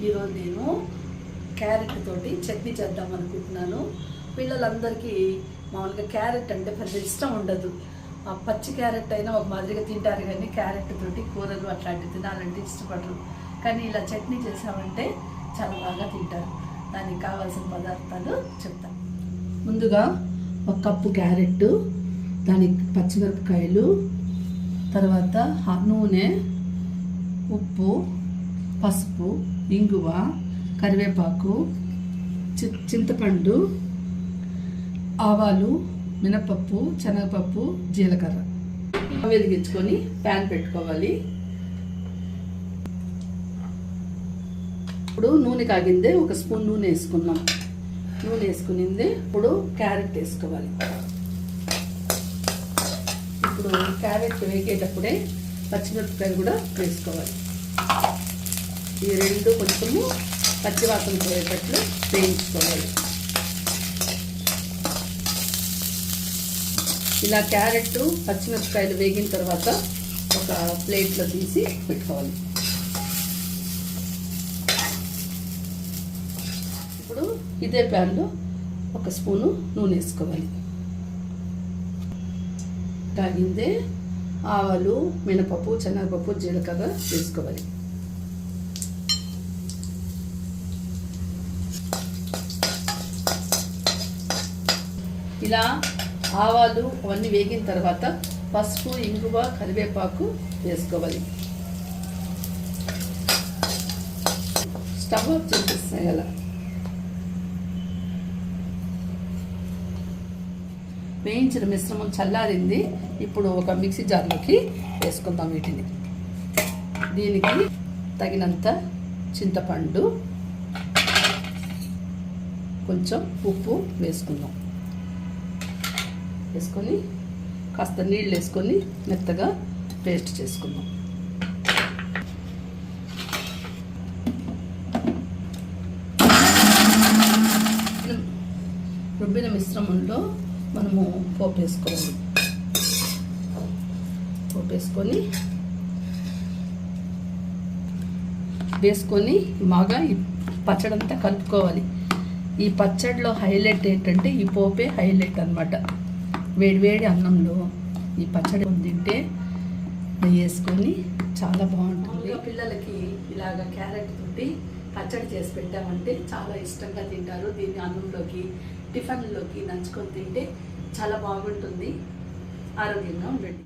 ఈరోజు నేను క్యారెట్ తోటి చట్నీ చేద్దాం అనుకుంటున్నాను. పిల్లలందరికీ మామూలుగా క్యారెట్ అంటే పెద్ద ఇష్టం ఉండదు. ఆ పచ్చి క్యారెట్ అయినా ఒక మాదిరిగా తింటారు, కానీ క్యారెట్ తోటి కూరలు అట్లాంటివి తినాలంటే ఇష్టపడరు. కానీ ఇలా చట్నీ చేసామంటే చాలా బాగా తింటారు. దానికి కావాల్సిన పదార్థాలు చెప్తాను. ముందుగా 1 కప్పు క్యారెట్, దానికి పచ్చిమిరపకాయలు, తర్వాత నూనె, ఉప్పు, పసుపు, ఇంగువ, కరివేపాకు, చింతపండు, ఆవాలు, మినపప్పు, శనగపప్పు, జీలకర్ర వెలిగించుకొని ప్యాన్ పెట్టుకోవాలి. ఇప్పుడు నూనె కాగిందే 1 స్పూన్ నూనె వేసుకున్నాం. నూనె వేసుకునిందే ఇప్పుడు క్యారెట్ వేసుకోవాలి. ఇప్పుడు క్యారెట్ వేగేటప్పుడే పచ్చిమిరపకాయలు కూడా వేసుకోవాలి. ఈ రెండు కొంచెము పచ్చివాసన పోయేటట్లు వేయించుకోవాలి. ఇలా క్యారెట్ పచ్చిమిరపకాయలు వేగిన తర్వాత ఒక ప్లేట్లో తీసి పెట్టుకోవాలి. ఇప్పుడు ఇదే ప్యాన్లో 1 స్పూను నూనె వేసుకోవాలి. కాగిందే ఆవాలు, మినపప్పు, శనగపప్పు, జీలకర్ర వేసుకోవాలి. ఇలా ఆవాలు అవన్నీ వేగిన తర్వాత పసుపు, ఇంగువ, కరివేపాకు వేసుకోవాలి. స్టవ్ ఆఫ్ చేసేస్తాయి. అలా వేయించిన మిశ్రమం చల్లారింది. ఇప్పుడు ఒక మిక్సీ జార్లోకి వేసుకుందాం వీటిని. దీనికి తగినంత చింతపండు, కొంచెం ఉప్పు వేసుకుందాం. వేసుకొని కాస్త నీళ్ళు వేసుకొని మెత్తగా పేస్ట్ చేసుకుందాం. రుబ్బిన మిశ్రమంలో మనము పోపు వేసుకోవాలి. పోపు వేసుకొని బాగా ఈ పచ్చడంతా కలుపుకోవాలి. ఈ పచ్చడిలో హైలైట్ ఏంటంటే ఈ పోపే హైలైట్ అన్నమాట. వేడివేడి అన్నంలో ఈ పచ్చడి తింటే వేసుకొని చాలా బాగుంటుంది. పిల్లలకి ఇలాగ క్యారెట్ తోటి పచ్చడి చేసి పెట్టామంటే చాలా ఇష్టంగా తింటారు. దీన్ని అన్నంలోకి, టిఫిన్లోకి నంచుకొని తింటే చాలా బాగుంటుంది. ఆరోగ్యంగా ఉండండి.